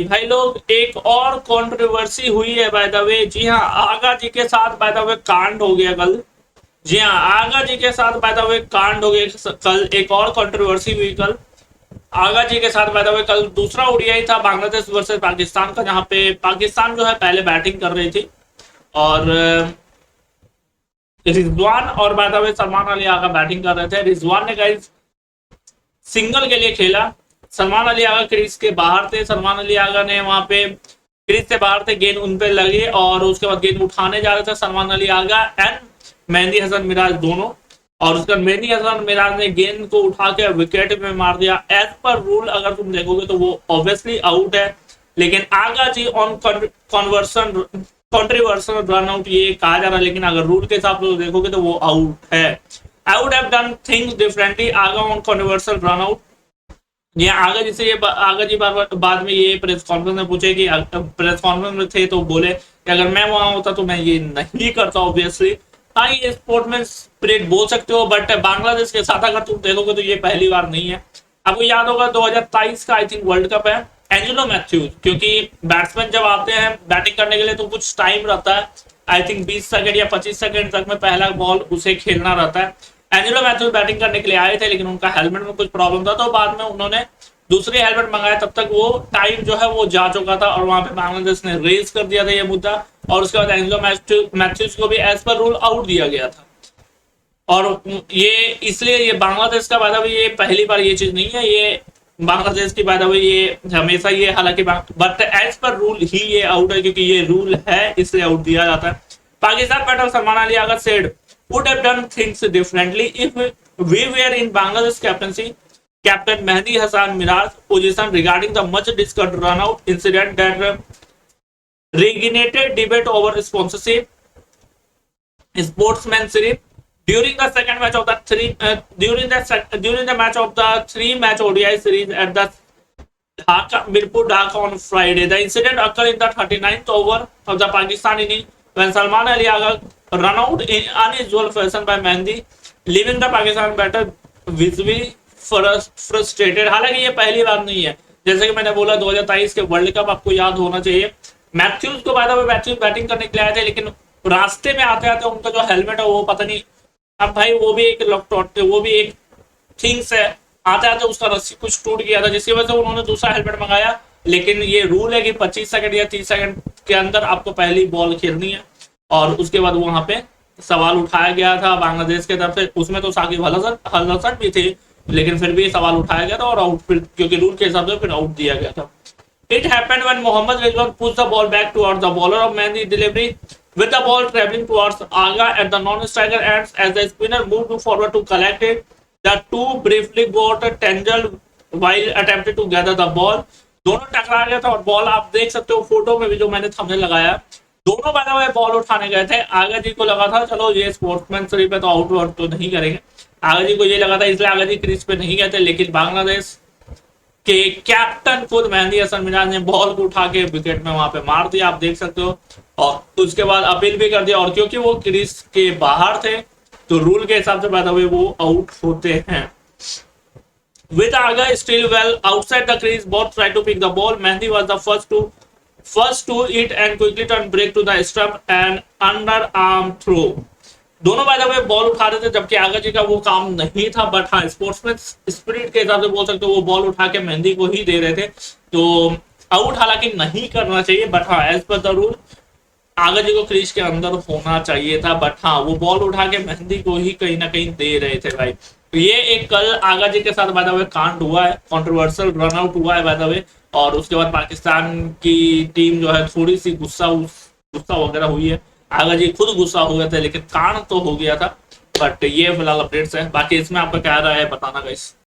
भाई लोग, एक और कंट्रोवर्सी हुई है बाय द वे। जी हाँ, आगा जी के साथ बाय द वे कांड हो गया कल। जी हाँ, आगा जी के साथ बाय द वे कांड हो गया कल। एक और कंट्रोवर्सी हुई कल आगा जी के साथ बाय द वे। कल दूसरा ओडीआई था बांग्लादेश वर्सेस पाकिस्तान का, जहां पे पाकिस्तान जो है पहले बैटिंग कर रही थी और रिजवान और by the way Salman Ali Agha batting कर रहे थे। रिजवान ने गाइस सिंगल के लिए खेला। सलमान अली आगा क्रीज के बाहर थे। सलमान अली आगा ने वहां पे क्रीज से बाहर थे, गेंद उन पे लगे और उसके बाद गेंद उठाने जा रहे थे सलमान अली आगा एंड मेहंदी हसन मिराज दोनों। और उसके बाद मेहंदी हसन मिराज ने गेंद को उठा के विकेट में मार दिया। एज पर रूल अगर तुम देखोगे तो वो ऑब्वियसली आउट है, लेकिन आगा जी ऑन कन्वर्सन कंट्रीवर्सल रन आउट ये कहा जा रहा है, लेकिन अगर रूल के हिसाब से देखोगे तो वो आउट है। I would have done things differently Agha on कन्वर्सल रन आउट। ये आगा जी से ये आगा जी बाद में ये प्रेस कॉन्फ्रेंस में पूछे कि प्रेस कॉन्फ्रेंस में थे तो बोले कि अगर मैं वहां होता तो मैं ये नहीं करता ऑब्वियसली। हाँ, ये स्पोर्ट्समैन स्पिरिट बोल सकते हो, बट बांग्लादेश के साथ अगर तुम देखोगे तो ये पहली बार नहीं है। आपको याद होगा 2023 का आई थिंक वर्ल्ड कप है, एंजेलो मैथ्यूज, क्योंकि बैट्समैन जब आते हैं बैटिंग करने के लिए तो कुछ टाइम रहता है, आई थिंक 20 सेकंड या 25 सेकंड तक में पहला बॉल उसे खेलना रहता है। एंजेलो मैथ्यूज बैटिंग करने के लिए आए थे, लेकिन उनका हेलमेट में कुछ प्रॉब्लम था तो बाद में उन्होंने दूसरी हेलमेट मंगाया। तब तक वो टाइम जो है वो जा चुका था और वहां पे बांग्लादेश ने रेज कर दिया था ये मुद्दा, और उसके बाद एंजेलो मैथ्यूज को भी एज पर रूल आउट दिया गया था। और ये इसलिए ये बांग्लादेश का वादा भी ये पहली बार ये चीज नहीं है, ये बांग्लादेश की वादा भी ये हमेशा ये हालांकि बट एज पर रूल ही ये आउट है, क्योंकि ये रूल है इसलिए आउट दिया जाता है। Pakistan batter Salman Ali Agha said would have done things differently if we were in Bangladesh captaincy. Captain Mehdi Hasan Miraj position regarding the much discussed run out incident that reignited debate over sponsorship, sportsmanship during the second match of the during the match of the three-match ODI series at the Mirpur Dhaka on Friday. The incident occurred in the 39th over of the Pakistan innings when Salman Ali Agha run out in unusual fashion by Mehndi, leaving the Pakistan batter visibly frustrated. हालांकि ये पहली बार नहीं है, जैसे कि मैंने बोला 2023 के वर्ल्ड कप आपको याद होना चाहिए। मैथ्यूज को बाद में मैथ्यूज बैटिंग करने के लिए आए थे, लेकिन रास्ते में आते आते उनका जो हेलमेट है वो पता नहीं, अब भाई वो भी एक थिंग्स है, आते आते उसका रस्सी कुछ टूट गया था जिसकी वजह से उन्होंने दूसरा हेलमेट मंगाया। लेकिन ये रूल है कि 25 सेकंड या 30 सेकंड के अंदर आपको पहली बॉल खेलनी है, और उसके बाद वहां पे सवाल उठाया गया था बांग्लादेश की तरफ से। उसमें तो साकिब अल हसन भी थे, लेकिन फिर भी सवाल उठाया गया था और आउट, क्योंकि रूल के हिसाब से फिर आउट दिया गया था। It happened when Mohammad Rizwan push the ball back towards the bowler of Mehidy delivery with the ball traveling towards Aga at the non-striker ends as the spinner moved forward to collect it. The two briefly got tangled while attempted to gather the ball. दोनों टकरा गया था और ball आप देख सकते हो photo में भी जो मैंने थंबनेल लगाया, दोनों बना हुए बॉल उठाने गए थे। आगा जी को लगा था चलो ये स्पोर्ट्समैनशिप पे तो आउट तो नहीं करेंगे, आगा जी को ये लगा था इसलिए आगा जी क्रीज पे नहीं गए थे। लेकिन बांग्लादेश के कैप्टन खुद मेहंदी हसन मिराज ने बॉल को उठा के विकेट में वहां पे मार दिया, आप देख सकते हो, और उसके बाद अपील भी कर दिया। और क्योंकि वो क्रीज के बाहर थे तो रूल के हिसाब से बात हुई वो आउट होते हैं। With Aga still well outside the crease, both tried to pick the ball. Mehndi was the first to it and quickly turned break to the stump and underarm throw. दोनों bye the way ball उठा रहे थे, जबकि आगा जी का वो काम नहीं था। बट हाँ, स्पोर्ट्समैन स्पिरिट के हिसाब से बोल सकते हो वो बॉल उठा के मेहंदी को ही दे रहे थे, तो आउट हालांकि नहीं करना चाहिए। बट हाँ, एज पर द रूल आगा जी को क्रीज के अंदर होना चाहिए था। बट हाँ, वो बॉल उठा के मेहंदी को ही कहीं ना कहीं दे रहे थे भाई। तो ये एक कल आगा जी के साथ बाय द वे कांड हुआ है, कंट्रोवर्शियल रन आउट हुआ है बाय द वे। और उसके बाद पाकिस्तान की टीम जो है थोड़ी सी गुस्सा वगैरह हुई है। आगा जी खुद गुस्सा हो गए थे, लेकिन कांड तो हो गया था। बट ये फिलहाल अपडेट्स है, बाकी इसमें आपका क्या राय है बताना गाइस।